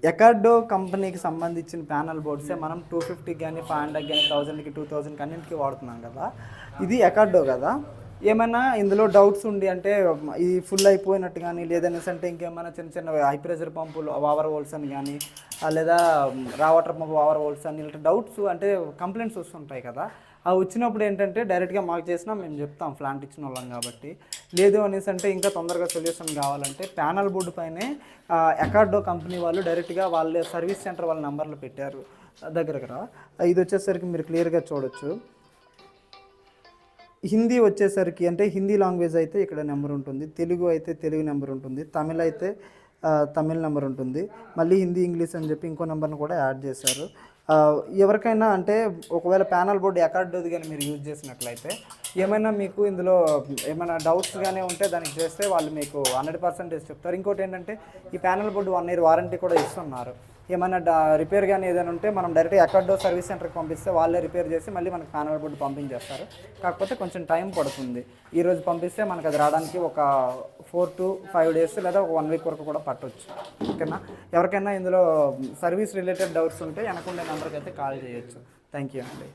ఎకార్డో కంపెనీకి సంబంధించిన ప్యానల్ బోర్డ్సే మనం 250 కానీ 500 కానీ 1000కి 2000కి అన్నింటికి వాడుతున్నాం కదా. ఇది ఎకార్డో కదా. ఏమైనా ఇందులో డౌట్స్ ఉండి అంటే ఇది ఫుల్ అయిపోయినట్టు కానీ లేదనేసి అంటే ఇంకేమైనా చిన్న చిన్న హై ప్రెషర్ పంపులు ఓవర్ హోల్స్ అని కానీ లేదా రా వాటర్ పంపు ఓవర్ హోల్స్ అని ఇలాంటి డౌట్స్ అంటే కంప్లైంట్స్ వస్తుంటాయి కదా. అవి వచ్చినప్పుడు ఏంటంటే డైరెక్ట్గా మాకు చేసినా మేము చెప్తాం ప్లాంట్ ఇచ్చిన వాళ్ళం కాబట్టి. లేదు అనేసి అంటే ఇంకా తొందరగా సొల్యూషన్ కావాలంటే ప్యానల్ బోర్డు పైనే ఎకార్డో కంపెనీ వాళ్ళు డైరెక్ట్గా వాళ్ళే సర్వీస్ సెంటర్ వాళ్ళ నెంబర్లు పెట్టారు దగ్గర. ఇది వచ్చేసరికి మీరు క్లియర్గా చూడొచ్చు. హిందీ వచ్చేసరికి అంటే హిందీ లాంగ్వేజ్ అయితే ఇక్కడ నెంబర్ ఉంటుంది, తెలుగు అయితే తెలుగు నెంబర్ ఉంటుంది, తమిళ్ అయితే తమిళ్ నెంబర్ ఉంటుంది, మళ్ళీ హిందీ ఇంగ్లీష్ అని చెప్పి ఇంకో నెంబర్ని కూడా యాడ్ చేశారు. ఎవరికైనా అంటే ఒకవేళ ప్యానల్ బోర్డు ఎకార్డోది కానీ మీరు యూజ్ చేసినట్లయితే ఏమైనా మీకు ఇందులో ఏమైనా డౌట్స్ కానీ ఉంటే దానికి చేస్తే వాళ్ళు మీకు 100% చెప్తారు. ఇంకోటి ఏంటంటే ఈ ప్యానల్ బోర్డు 1 year వారంటీ కూడా ఇస్తున్నారు. ఏమైనా రిపేర్ కానీ ఏదైనా ఉంటే మనం డైరెక్ట్గా ఎకార్డో సర్వీస్ సెంటర్కి పంపిస్తే వాళ్ళే రిపేర్ చేసి మళ్ళీ మనకు ప్యానల్ బోర్డు పంపించేస్తారు. కాకపోతే కొంచెం టైం పడుతుంది. ఈరోజు పంపిస్తే మనకు అది రావడానికి ఒక 4 to 5 days లేదా ఒక 1 week వరకు కూడా పట్టవచ్చు. ఓకేనా. ఎవరికైనా ఇందులో సర్వీస్ రిలేటెడ్ డౌట్స్ ఉంటే వెనకుండే నెంబర్కి అయితే కాల్ చేయొచ్చు. థ్యాంక్ యూ అండి.